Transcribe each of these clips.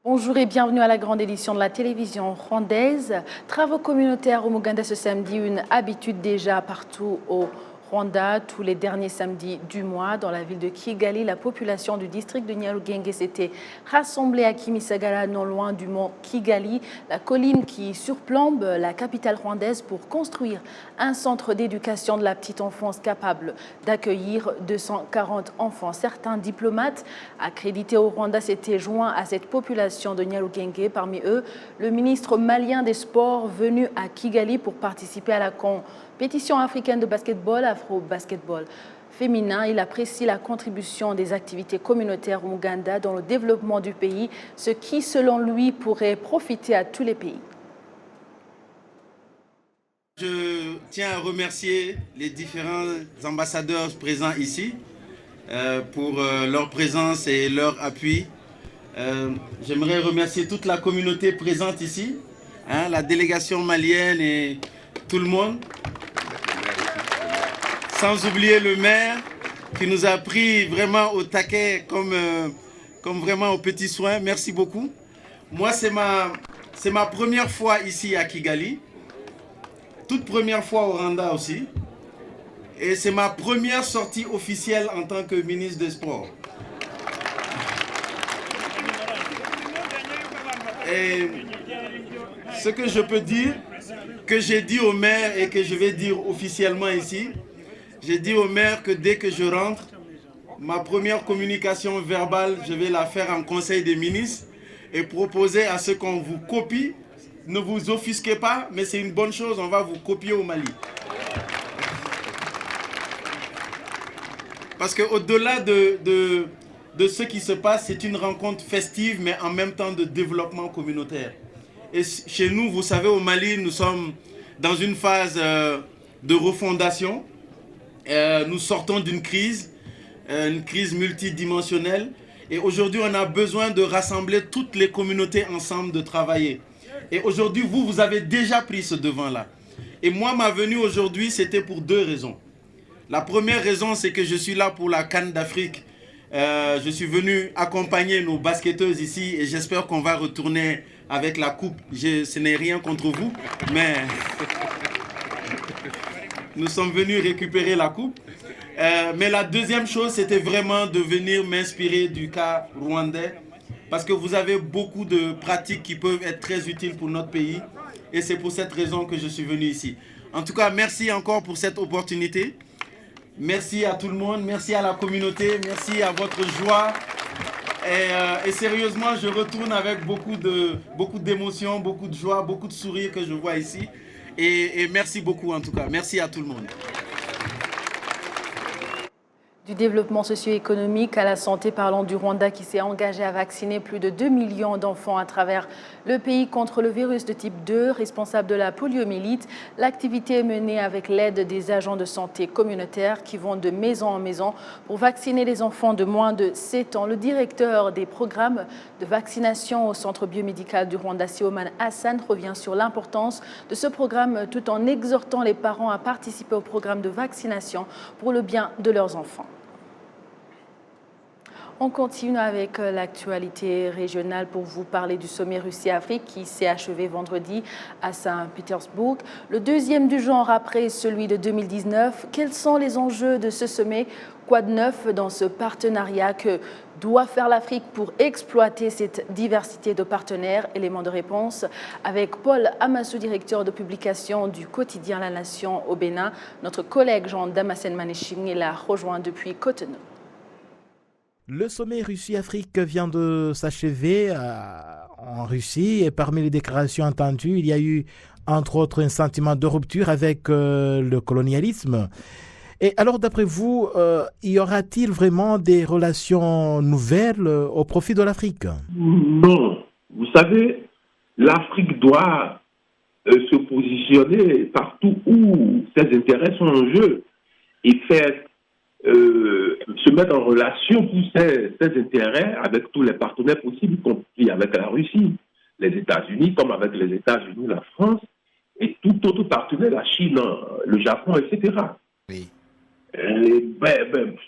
Bonjour et bienvenue à la grande édition de la télévision rwandaise. Travaux communautaires au Muganda ce samedi, une habitude déjà partout au Rwanda. Tous les derniers samedis du mois, dans la ville de Kigali, la population du district de Nyarugenge s'était rassemblée à Kimisagara, non loin du mont Kigali, la colline qui surplombe la capitale rwandaise, pour construire un centre d'éducation de la petite enfance capable d'accueillir 240 enfants. Certains diplomates accrédités au Rwanda s'étaient joints à cette population de Nyarugenge. Parmi eux, le ministre malien des Sports venu à Kigali pour participer à la compétition africaine de basketball, Afro-Basketball féminin. Il apprécie la contribution des activités communautaires au Ouganda dans le développement du pays, ce qui, selon lui, pourrait profiter à tous les pays. Je tiens à remercier les différents ambassadeurs présents ici pour leur présence et leur appui. J'aimerais remercier toute la communauté présente ici, la délégation malienne et tout le monde. Sans oublier le maire qui nous a pris vraiment au taquet comme vraiment aux petits soins. Merci beaucoup. Moi, c'est ma première fois ici à Kigali. Toute première fois au Rwanda aussi. Et c'est ma première sortie officielle en tant que ministre des Sports. Et ce que je peux dire, que j'ai dit au maire et que je vais dire officiellement ici, j'ai dit au maire que dès que je rentre, ma première communication verbale, je vais la faire en conseil des ministres et proposer à ce qu'on vous copie. Ne vous offusquez pas, mais c'est une bonne chose, on va vous copier au Mali. Parce qu'au-delà de ce qui se passe, c'est une rencontre festive, mais en même temps de développement communautaire. Et chez nous, vous savez, au Mali, nous sommes dans une phase de refondation. Nous sortons d'une crise, une crise multidimensionnelle. Et aujourd'hui, on a besoin de rassembler toutes les communautés ensemble, de travailler. Et aujourd'hui, vous avez déjà pris ce devant-là. Et moi, ma venue aujourd'hui, c'était pour deux raisons. La première raison, c'est que je suis là pour la CAN d'Afrique. Je suis venu accompagner nos basketteuses ici et j'espère qu'on va retourner avec la coupe. Ce n'est rien contre vous, mais nous sommes venus récupérer la coupe. Mais la deuxième chose, c'était vraiment de venir m'inspirer du cas rwandais, parce que vous avez beaucoup de pratiques qui peuvent être très utiles pour notre pays. Et c'est pour cette raison que je suis venu ici. En tout cas, merci encore pour cette opportunité. Merci à tout le monde, merci à la communauté, merci à votre joie. Et sérieusement, je retourne avec beaucoup d'émotions, beaucoup de joie, beaucoup de sourires que je vois ici. Et merci beaucoup en tout cas. Merci à tout le monde. Du développement socio-économique à la santé, parlons du Rwanda qui s'est engagé à vacciner plus de 2 millions d'enfants à travers le pays contre le virus de type 2, responsable de la poliomyélite. L'activité est menée avec l'aide des agents de santé communautaires qui vont de maison en maison pour vacciner les enfants de moins de 7 ans. Le directeur des programmes de vaccination au centre biomédical du Rwanda, Sioman Hassan, revient sur l'importance de ce programme tout en exhortant les parents à participer au programme de vaccination pour le bien de leurs enfants. On continue avec l'actualité régionale pour vous parler du sommet Russie-Afrique qui s'est achevé vendredi à Saint-Pétersbourg. Le deuxième du genre après celui de 2019. Quels sont les enjeux de ce sommet? Quoi de neuf dans ce partenariat que doit faire l'Afrique pour exploiter cette diversité de partenaires? Élément de réponse avec Paul Amassou, directeur de publication du quotidien La Nation au Bénin. Notre collègue Jean Damasen Maneshing l'a rejoint depuis Cotonou. Le sommet Russie-Afrique vient de s'achever en Russie et parmi les déclarations entendues, il y a eu entre autres un sentiment de rupture avec le colonialisme. Et alors d'après vous, y aura-t-il vraiment des relations nouvelles au profit de l'Afrique? Non. Vous savez, l'Afrique doit se positionner partout où ses intérêts sont en jeu et faire se mettre en relation pour ses intérêts avec tous les partenaires possibles, y compris avec la Russie, les États-Unis, comme avec les États-Unis, la France, et tout autre partenaire, la Chine, le Japon, etc. Oui.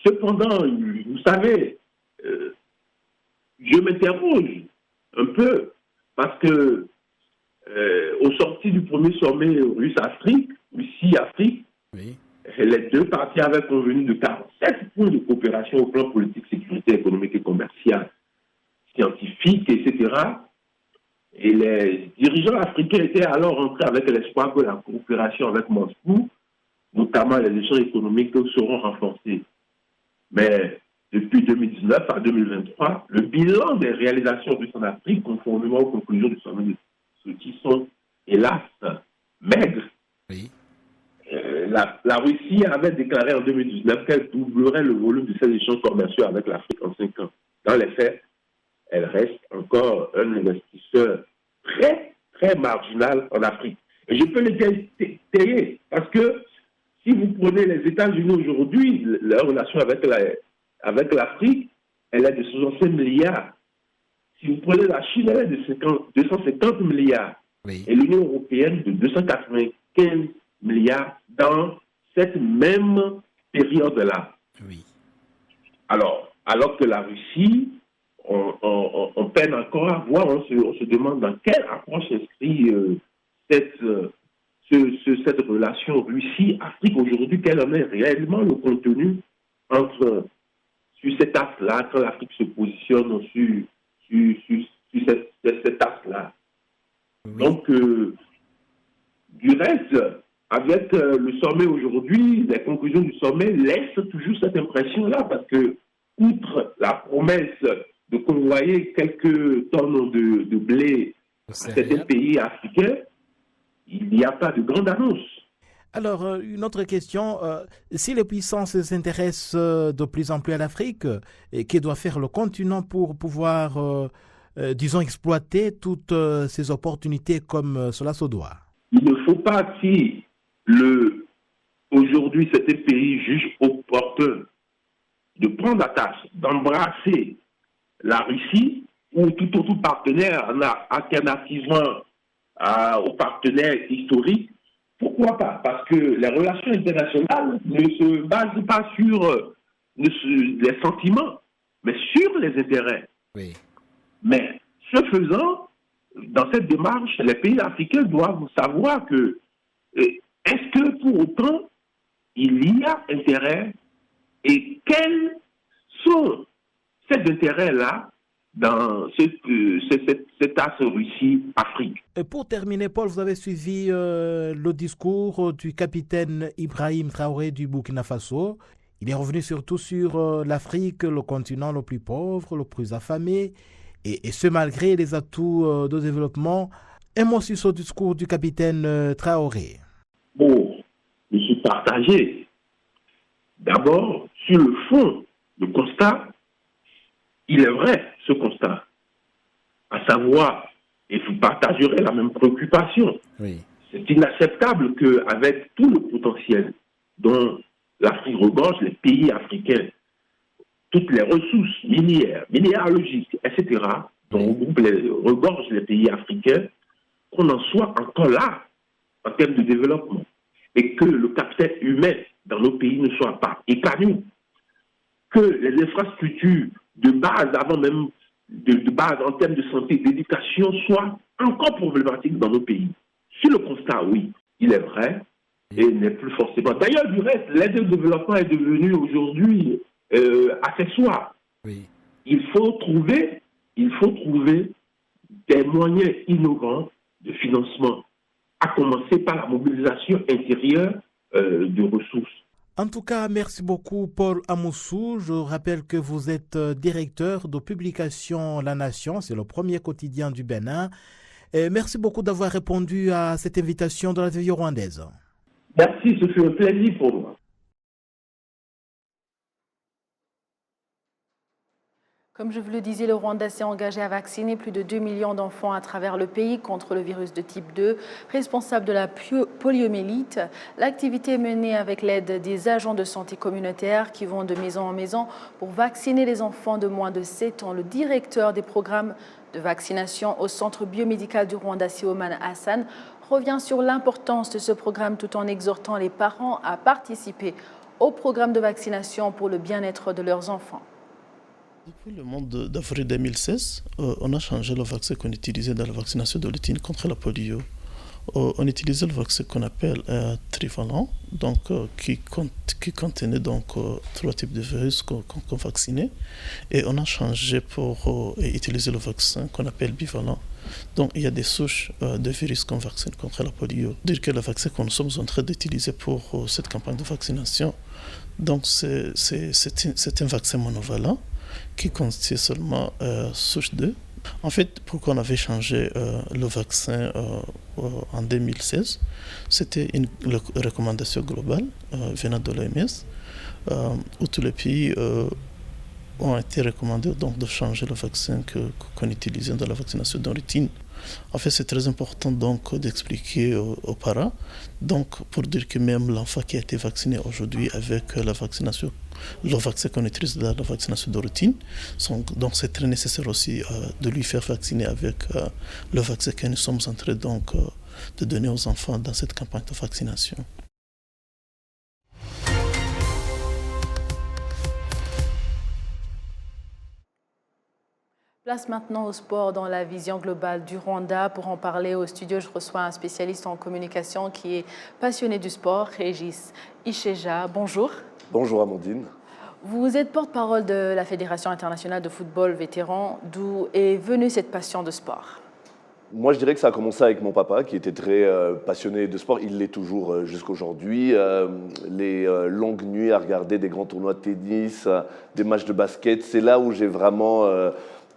Cependant, vous savez, je m'interroge un peu, parce que au sorti du premier sommet Russie-Afrique, Oui. les deux parties avaient convenu de 47 points de coopération au plan politique, sécurité économique et commerciale, scientifique, etc. Et les dirigeants africains étaient alors rentrés avec l'espoir que la coopération avec Moscou, notamment les échanges économiques, seront renforcés. Mais depuis 2019 à 2023, le bilan des réalisations russes en Afrique, conformément aux conclusions du sommet de Sochi, sont, hélas, maigres. Oui. La Russie avait déclaré en 2019 qu'elle doublerait le volume de ses échanges commerciaux avec l'Afrique en 5 ans. Dans les faits, elle reste encore un investisseur très, très marginal en Afrique. Et je peux l'étayer parce que si vous prenez les États-Unis aujourd'hui, leur relation avec l'Afrique, elle est de 65 milliards. Si vous prenez la Chine, elle est de 250 milliards. Oui. Et l'Union européenne de 295 milliards dans cette même période-là. Oui. Alors que la Russie, on peine encore à voir, on se demande dans quelle approche s'inscrit cette relation Russie-Afrique aujourd'hui, quel en est réellement le contenu sur cet axe-là, quand l'Afrique se positionne sur cet axe-là. Oui. Donc, du reste, avec le sommet aujourd'hui, les conclusions du sommet laissent toujours cette impression-là, parce que, outre la promesse de convoyer quelques tonnes de blé à certains pays africains, il n'y a pas de grande annonce. Alors, une autre question. Si les puissances s'intéressent de plus en plus à l'Afrique, que doit faire le continent pour pouvoir, disons, exploiter toutes ces opportunités comme cela se doit? Il ne faut pas, si aujourd'hui certains pays jugent opportun de prendre la tâche, d'embrasser la Russie ou tout autre partenaire en alternativement aux partenaires historiques, pourquoi pas? Parce que les relations internationales ne se basent pas sur les sentiments, mais sur les intérêts. Oui. Mais ce faisant, dans cette démarche, les pays africains doivent savoir que est-ce que pour autant il y a intérêt et quels sont ces intérêts-là dans cet axe Russie-Afrique. Et pour terminer, Paul, vous avez suivi le discours du capitaine Ibrahim Traoré du Burkina Faso. Il est revenu surtout sur l'Afrique, le continent le plus pauvre, le plus affamé, et ce malgré les atouts de développement. Un mot sur ce discours du capitaine Traoré. Bon, je suis partagé. D'abord, sur le fond, le constat, il est vrai, ce constat. À savoir, et vous partagerez la même préoccupation. Oui. C'est inacceptable qu'avec tout le potentiel dont l'Afrique regorge, les pays africains, toutes les ressources minières, minéralogiques, etc., dont regorgent les pays africains, qu'on en soit encore là en termes de développement. Et que le capital humain dans nos pays ne soit pas épanoui. Que les infrastructures de base, avant même de base en termes de santé, d'éducation, soient encore problématiques dans nos pays. Sur le constat, oui, il est vrai, et n'est plus forcément. D'ailleurs, du reste, l'aide au développement est devenue aujourd'hui accessoire. Oui. Il faut trouver des moyens innovants de financement, à commencer par la mobilisation intérieure de ressources. En tout cas, merci beaucoup Paul Amoussou. Je rappelle que vous êtes directeur de publication La Nation, c'est le premier quotidien du Bénin. Et merci beaucoup d'avoir répondu à cette invitation de la TV rwandaise. Merci, ce fut un plaisir pour moi. Comme je vous le disais, le Rwanda s'est engagé à vacciner plus de 2 millions d'enfants à travers le pays contre le virus de type 2, responsable de la poliomyélite. L'activité est menée avec l'aide des agents de santé communautaires qui vont de maison en maison pour vacciner les enfants de moins de 7 ans. Le directeur des programmes de vaccination au centre biomédical du Rwanda, Siomane Hassan, revient sur l'importance de ce programme tout en exhortant les parents à participer au programme de vaccination pour le bien-être de leurs enfants. Depuis le mois d'avril 2016, on a changé le vaccin qu'on utilisait dans la vaccination de routine contre la polio. On utilisait le vaccin qu'on appelle trivalent, donc, qui contenait donc, 3 types de virus qu'on vaccinait. Et on a changé pour utiliser le vaccin qu'on appelle bivalent. Donc il y a des souches de virus qu'on vaccine contre la polio. Dire que le vaccin que nous sommes en train d'utiliser pour cette campagne de vaccination, donc c'est un vaccin monovalent qui contient seulement souche 2. En fait, pourquoi on avait changé le vaccin en 2016, c'était une recommandation globale venant de l'OMS, où tous les pays ont été recommandés donc, de changer le vaccin qu'on utilisait dans la vaccination de routine. En fait, c'est très important donc, d'expliquer aux parents, donc, pour dire que même l'enfant qui a été vacciné aujourd'hui avec la vaccination, le vaccin qu'on utilise dans la vaccination de routine, donc c'est très nécessaire aussi de lui faire vacciner avec le vaccin que nous sommes en train donc, de donner aux enfants dans cette campagne de vaccination. Place maintenant au sport dans la vision globale du Rwanda. Pour en parler au studio, je reçois un spécialiste en communication qui est passionné du sport, Régis Isheja. Bonjour. Bonjour Amandine. Vous êtes porte-parole de la Fédération internationale de football vétéran. D'où est venue cette passion de sport? Moi, je dirais que ça a commencé avec mon papa, qui était très passionné de sport. Il l'est toujours jusqu'à aujourd'hui. Les longues nuits à regarder des grands tournois de tennis, des matchs de basket, c'est là où j'ai vraiment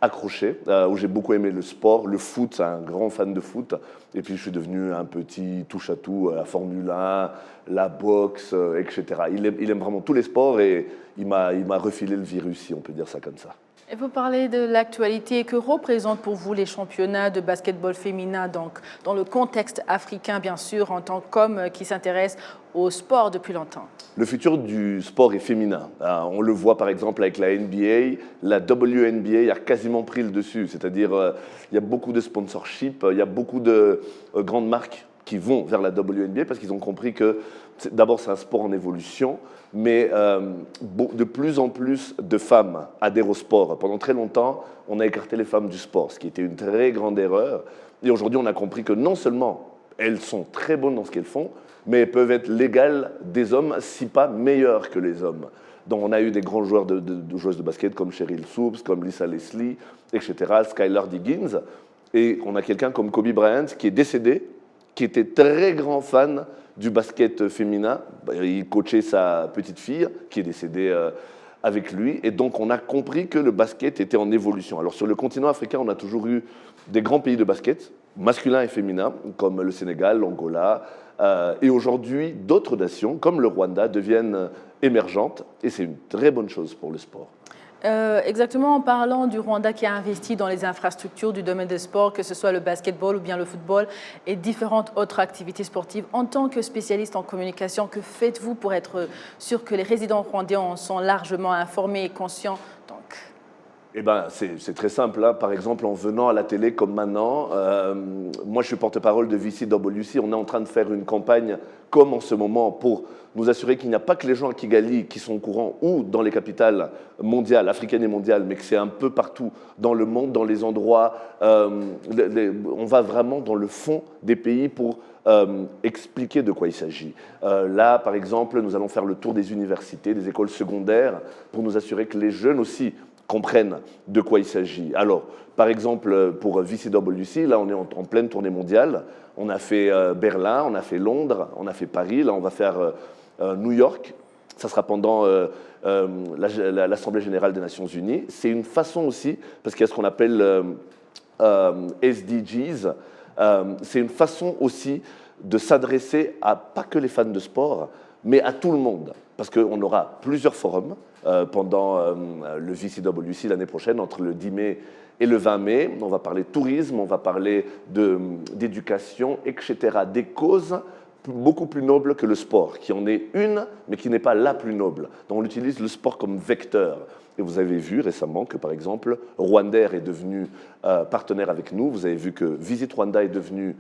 accroché, où j'ai beaucoup aimé le sport. Le foot, c'est un grand fan de foot. Et puis, je suis devenu un petit touche-à-tout, la Formule 1, la boxe, etc. Il aime vraiment tous les sports et il m'a refilé le virus, si on peut dire ça comme ça. Et vous parlez de l'actualité. Que représentent pour vous les championnats de basketball féminin, donc dans le contexte africain, bien sûr, en tant qu'homme qui s'intéresse au sport depuis longtemps? Le futur du sport est féminin. On le voit par exemple avec la NBA. La WNBA a quasiment pris le dessus. C'est-à-dire, il y a beaucoup de sponsorship, il y a beaucoup de grandes marques qui vont vers la WNBA parce qu'ils ont compris que d'abord c'est un sport en évolution, mais de plus en plus de femmes adhèrent au sport. Pendant très longtemps, on a écarté les femmes du sport, ce qui était une très grande erreur. Et aujourd'hui, on a compris que non seulement elles sont très bonnes dans ce qu'elles font, mais elles peuvent être l'égale des hommes, si pas meilleures que les hommes. Donc on a eu des grands joueurs de joueuses de basket comme Cheryl Soups, comme Lisa Leslie, etc., Skylar Diggins. Et on a quelqu'un comme Kobe Bryant qui est décédé, qui était très grand fan du basket féminin. Il coachait sa petite fille qui est décédée avec lui. Et donc, on a compris que le basket était en évolution. Alors, sur le continent africain, on a toujours eu des grands pays de basket, masculins et féminins, comme le Sénégal, l'Angola. Et aujourd'hui, d'autres nations, comme le Rwanda, deviennent émergentes. Et c'est une très bonne chose pour le sport. Exactement, en parlant du Rwanda qui a investi dans les infrastructures du domaine des sports, que ce soit le basketball ou bien le football et différentes autres activités sportives. En tant que spécialiste en communication, que faites-vous pour être sûr que les résidents rwandais en sont largement informés et conscients? Eh ben, c'est très simple. Hein. Par exemple, en venant à la télé comme maintenant, moi je suis porte-parole de VCWC. On est en train de faire une campagne comme en ce moment pour nous assurer qu'il n'y a pas que les gens à Kigali qui sont au courant ou dans les capitales mondiales, africaines et mondiales, mais que c'est un peu partout dans le monde, dans les endroits. On va vraiment dans le fond des pays pour expliquer de quoi il s'agit. Là, par exemple, nous allons faire le tour des universités, des écoles secondaires pour nous assurer que les jeunes aussi comprennent de quoi il s'agit. Alors, par exemple, pour VCWC, là, on est en pleine tournée mondiale. On a fait Berlin, on a fait Londres, on a fait Paris. Là, on va faire New York. Ça sera pendant l'Assemblée générale des Nations Unies. C'est une façon aussi, parce qu'il y a ce qu'on appelle SDGs, c'est une façon aussi de s'adresser à pas que les fans de sport, mais à tout le monde. Parce qu'on aura plusieurs forums pendant le VCWC l'année prochaine, entre le 10 mai et le 20 mai. On va parler de tourisme, on va parler d'éducation, etc. Des causes beaucoup plus nobles que le sport, qui en est une, mais qui n'est pas la plus noble. Donc on utilise le sport comme vecteur. Et vous avez vu récemment que, par exemple, Rwandair est devenu partenaire avec nous. Vous avez vu que Visit Rwanda est devenu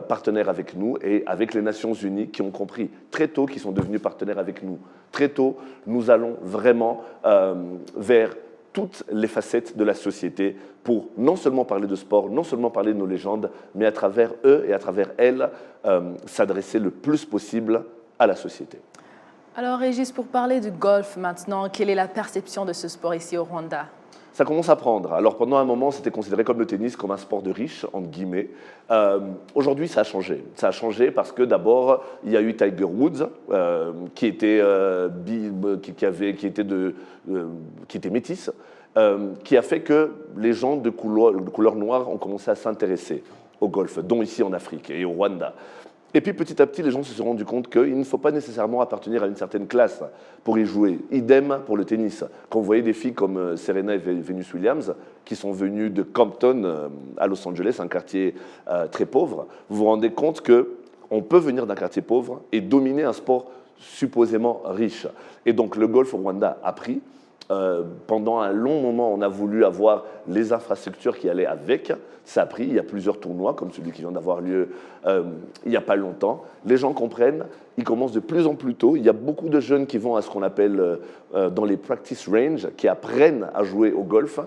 partenaire avec nous et avec les Nations Unies qui ont compris très tôt qu'ils sont devenus partenaires avec nous. Très tôt, nous allons vraiment vers toutes les facettes de la société pour non seulement parler de sport, non seulement parler de nos légendes, mais à travers eux et à travers elles, s'adresser le plus possible à la société. Alors Régis, pour parler du golf maintenant, quelle est la perception de ce sport ici au Rwanda? Ça commence à prendre. Alors pendant un moment, c'était considéré comme le tennis, comme un sport de riches, entre guillemets. Aujourd'hui, ça a changé. Ça a changé parce que d'abord, il y a eu Tiger Woods, qui était métisse, qui a fait que les gens de couleur noire ont commencé à s'intéresser au golf, dont ici en Afrique et au Rwanda. Et puis petit à petit, les gens se sont rendus compte qu'il ne faut pas nécessairement appartenir à une certaine classe pour y jouer. Idem pour le tennis. Quand vous voyez des filles comme Serena et Venus Williams, qui sont venues de Compton à Los Angeles, un quartier très pauvre, vous vous rendez compte qu'on peut venir d'un quartier pauvre et dominer un sport supposément riche. Et donc le golf au Rwanda a pris. Pendant un long moment, on a voulu avoir les infrastructures qui allaient avec. Ça a pris. Il y a plusieurs tournois, comme celui qui vient d'avoir lieu il n'y a pas longtemps. Les gens comprennent. Ils commencent de plus en plus tôt. Il y a beaucoup de jeunes qui vont à ce qu'on appelle dans les practice range, qui apprennent à jouer au golf.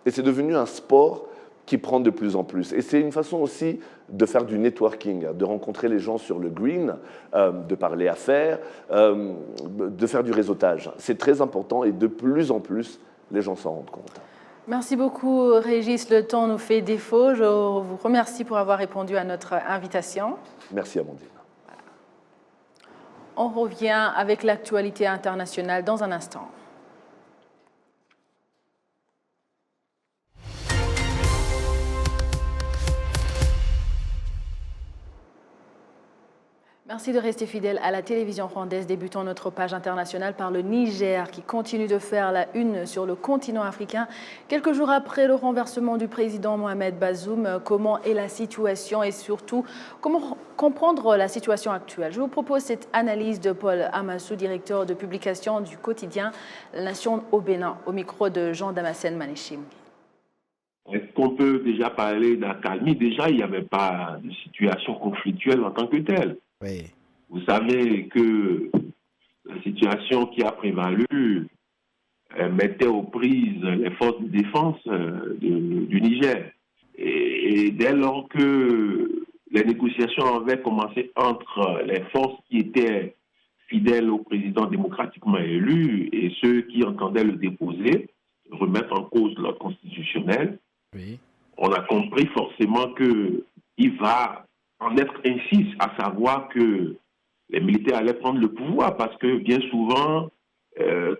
Et c'est devenu un sport qui prend de plus en plus. Et c'est une façon aussi de faire du networking, de rencontrer les gens sur le green, de parler affaires, de faire du réseautage. C'est très important et de plus en plus, les gens s'en rendent compte. Merci beaucoup Régis, le temps nous fait défaut. Je vous remercie pour avoir répondu à notre invitation. Merci Amandine. On revient avec l'actualité internationale dans un instant. Merci de rester fidèle à la télévision rwandaise. Débutons notre page internationale par le Niger qui continue de faire la une sur le continent africain. Quelques jours après le renversement du président Mohamed Bazoum, comment est la situation et surtout comment comprendre la situation actuelle? Je vous propose cette analyse de Paul Amassou, directeur de publication du quotidien La Nation au Bénin, au micro de Jean-Damascène Manéchim. Est-ce qu'on peut déjà parler d'accalmie? Déjà, il n'y avait pas de situation conflictuelle en tant que telle. Oui. Vous savez que la situation qui a prévalu mettait aux prises les forces de défense du Niger. Et dès lors que les négociations avaient commencé entre les forces qui étaient fidèles au président démocratiquement élu et ceux qui entendaient le déposer, remettre en cause l'ordre constitutionnel, Oui. on a compris forcément qu'il va en être ainsi, à savoir que les militaires allaient prendre le pouvoir parce que bien souvent,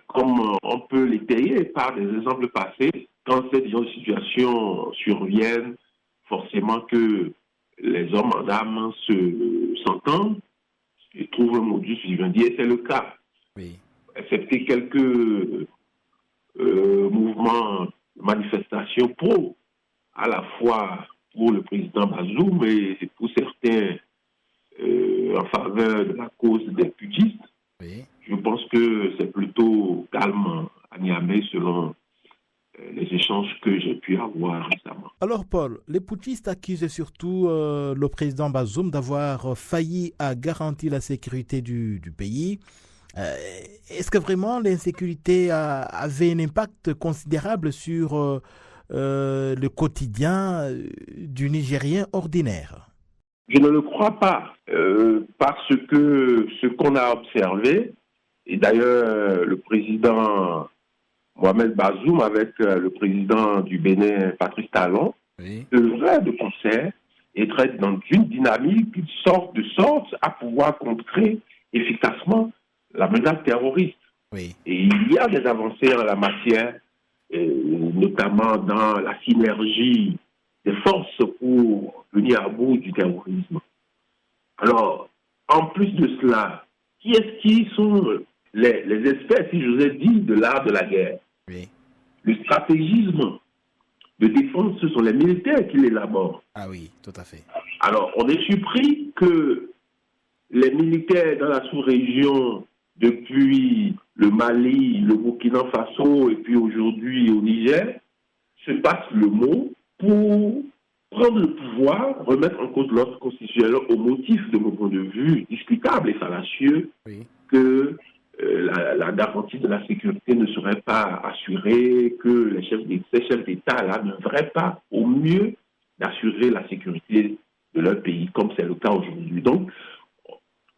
comme on peut l'étayer par des exemples passés, quand cette genre de situation surviennent, forcément que les hommes en armes s'entendent et trouvent un modus vivendi, et c'est le cas. Oui. Excepté quelques mouvements, manifestations pro, à la fois pour le président Bazoum et pour certains en faveur de la cause des putschistes. Oui. Je pense que c'est plutôt calme à Niamey selon les échanges que j'ai pu avoir récemment. Alors Paul, les putschistes accusent surtout le président Bazoum d'avoir failli à garantir la sécurité du pays. Est-ce que vraiment l'insécurité avait un impact considérable sur le quotidien du Nigérien ordinaire? Je ne le crois pas, parce que ce qu'on a observé, et d'ailleurs le président Mohamed Bazoum avec le président du Bénin, Patrice Talon, Oui. œuvraient de concert et traitent dans une dynamique de sorte à pouvoir contrer efficacement la menace terroriste. Oui. Et il y a des avancées en la matière, notamment dans la synergie des forces pour venir à bout du terrorisme. Alors, en plus de cela, qui sont les experts, si je vous ai dit, de l'art de la guerre? Oui. Le stratégisme de défense, ce sont les militaires qui l'élaborent. Ah oui, tout à fait. Alors, on est surpris que les militaires dans la sous-région, depuis le Mali, le Burkina Faso et puis aujourd'hui au Niger, se passent le mot pour prendre le pouvoir, remettre en cause l'ordre constitutionnel au motif, de mon point de vue, discutable et fallacieux, Oui. que la garantie de la sécurité ne serait pas assurée, que ces chefs d'État-là ne devraient pas au mieux d'assurer la sécurité de leur pays, comme c'est le cas aujourd'hui. Donc,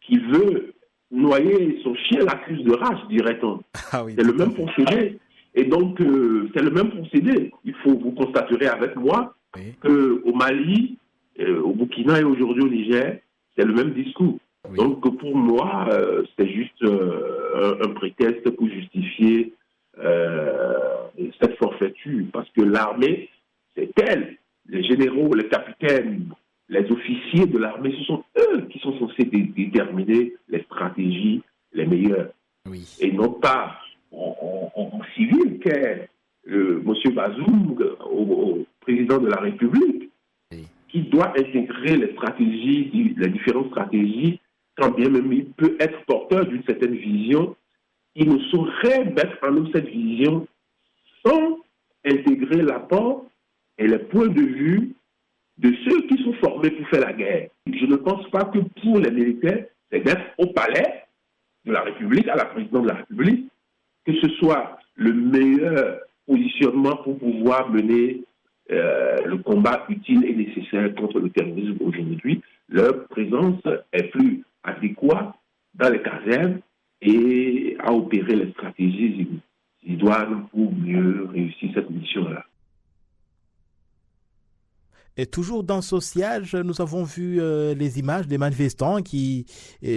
qui veut noyer son chien l'accuse de rage, dirait-on. Ah oui, c'est le même procédé. Et donc, c'est le même procédé. Vous constaterez avec moi qu'au Mali, au Burkina et aujourd'hui au Niger, c'est le même discours. Oui. Donc, pour moi, c'est juste un prétexte pour justifier cette forfaiture. Parce que l'armée, c'est elle. Les généraux, les capitaines, les officiers de l'armée, ce sont eux qui sont censés déterminer les stratégies les meilleures. Oui. Et non pas en civil qu'est M. Bazoum, au président de la République, oui, qui doit intégrer les différentes stratégies, quand bien même il peut être porteur d'une certaine vision. Il ne saurait mettre en œuvre cette vision sans intégrer l'apport et les points de vue de ceux qui sont formés pour faire la guerre. Je ne pense pas que pour les militaires, c'est d'être au palais de la République, à la présidence de la République, que ce soit le meilleur positionnement pour pouvoir mener le combat utile et nécessaire contre le terrorisme aujourd'hui. Leur présence est plus adéquate dans les casernes et à opérer les stratégies idoines pour mieux réussir cette mission-là. Et toujours dans ce siège, nous avons vu les images des manifestants qui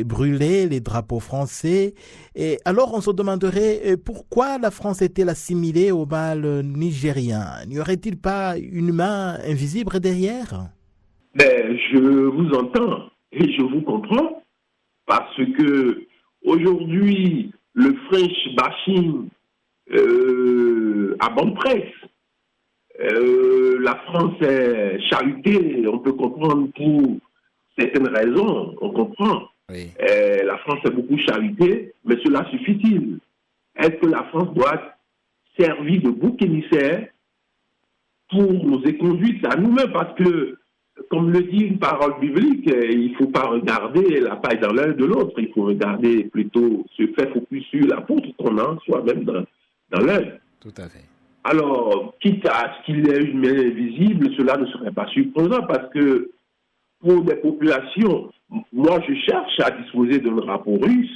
brûlaient les drapeaux français. Et alors, on se demanderait pourquoi la France est-elle assimilée au mal nigérien? N'y aurait-il pas une main invisible derrière? Mais je vous entends et je vous comprends parce que aujourd'hui, le French bashing à bonne presse. La France est chahutée, on peut comprendre pour certaines raisons, on comprend. Oui. La France est beaucoup chahutée, mais cela suffit-il? Est-ce que la France doit servir de bouc émissaire pour nous conduire à nous-mêmes? Parce que, comme le dit une parole biblique, il ne faut pas regarder la paille dans l'œil de l'autre, il faut regarder plutôt se faire focus sur la poutre qu'on a soi-même dans l'œil. Tout à fait. Alors, quitte à ce qu'il y ait une main invisible, cela ne serait pas surprenant parce que pour des populations, moi je cherche à disposer d'un drapeau russe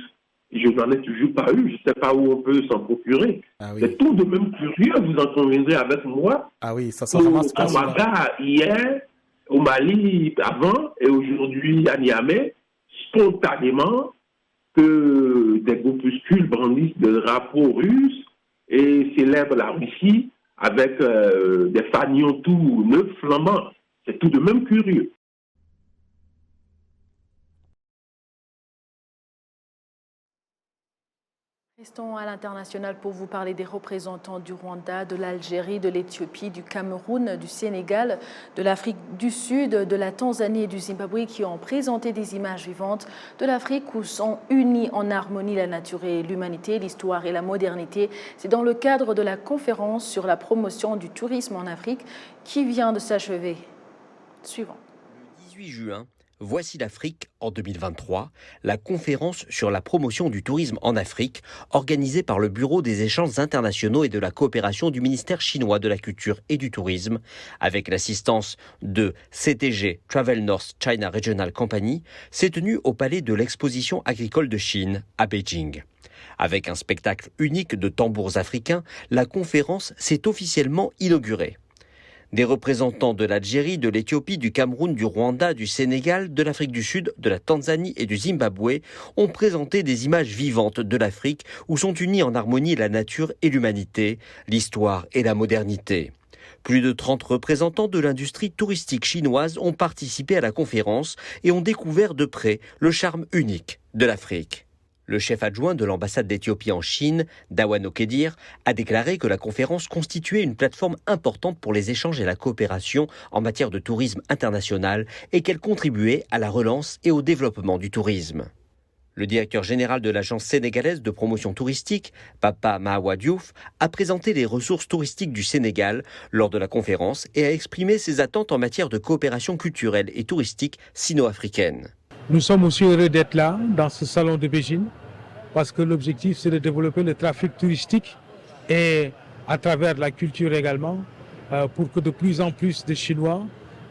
et je n'en ai toujours pas eu, je ne sais pas où on peut s'en procurer. Ah oui. C'est tout de même curieux, vous en conviendrez avec moi. Ah oui, ça se ramasse pas. Au Maga, hier, au Mali avant et aujourd'hui à Niamey, spontanément, que des groupuscules brandissent des drapeaux russes et célèbre la Russie avec des fanions tout neufs, flambants. C'est tout de même curieux. Restons à l'international pour vous parler des représentants du Rwanda, de l'Algérie, de l'Éthiopie, du Cameroun, du Sénégal, de l'Afrique du Sud, de la Tanzanie et du Zimbabwe qui ont présenté des images vivantes de l'Afrique où sont unis en harmonie la nature et l'humanité, l'histoire et la modernité. C'est dans le cadre de la conférence sur la promotion du tourisme en Afrique qui vient de s'achever. Suivant. Le 18 juin. Voici l'Afrique en 2023, la conférence sur la promotion du tourisme en Afrique, organisée par le Bureau des échanges internationaux et de la coopération du ministère chinois de la culture et du tourisme, avec l'assistance de CTG Travel North China Regional Company, s'est tenue au Palais de l'Exposition agricole de Chine, à Beijing. Avec un spectacle unique de tambours africains, la conférence s'est officiellement inaugurée. Des représentants de l'Algérie, de l'Éthiopie, du Cameroun, du Rwanda, du Sénégal, de l'Afrique du Sud, de la Tanzanie et du Zimbabwe ont présenté des images vivantes de l'Afrique où sont unis en harmonie la nature et l'humanité, l'histoire et la modernité. Plus de 30 représentants de l'industrie touristique chinoise ont participé à la conférence et ont découvert de près le charme unique de l'Afrique. Le chef adjoint de l'ambassade d'Éthiopie en Chine, Dawan Okedir, a déclaré que la conférence constituait une plateforme importante pour les échanges et la coopération en matière de tourisme international et qu'elle contribuait à la relance et au développement du tourisme. Le directeur général de l'agence sénégalaise de promotion touristique, Papa Mahawa Diouf, a présenté les ressources touristiques du Sénégal lors de la conférence et a exprimé ses attentes en matière de coopération culturelle et touristique sino-africaine. Nous sommes aussi heureux d'être là, dans ce salon de Beijing, parce que l'objectif c'est de développer le trafic touristique et à travers la culture également, pour que de plus en plus de Chinois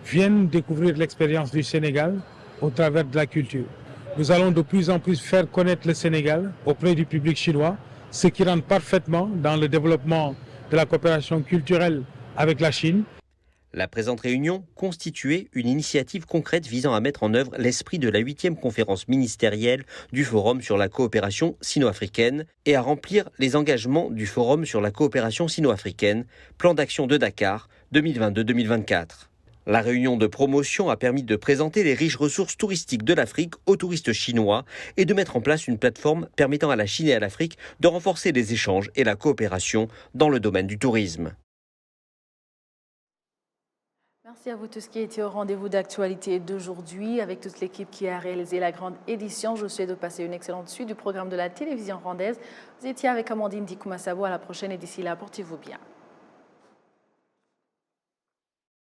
viennent découvrir l'expérience du Sénégal au travers de la culture. Nous allons de plus en plus faire connaître le Sénégal auprès du public chinois, ce qui rentre parfaitement dans le développement de la coopération culturelle avec la Chine. La présente réunion constituait une initiative concrète visant à mettre en œuvre l'esprit de la 8e conférence ministérielle du Forum sur la coopération sino-africaine et à remplir les engagements du Forum sur la coopération sino-africaine, plan d'action de Dakar 2022-2024. La réunion de promotion a permis de présenter les riches ressources touristiques de l'Afrique aux touristes chinois et de mettre en place une plateforme permettant à la Chine et à l'Afrique de renforcer les échanges et la coopération dans le domaine du tourisme. Merci à vous tous qui étiez au rendez-vous d'actualité d'aujourd'hui. Avec toute l'équipe qui a réalisé la grande édition, je vous souhaite de passer une excellente suite du programme de la télévision rwandaise. Vous étiez avec Amandine Dikouma-Sabo. À la prochaine et d'ici là, portez-vous bien.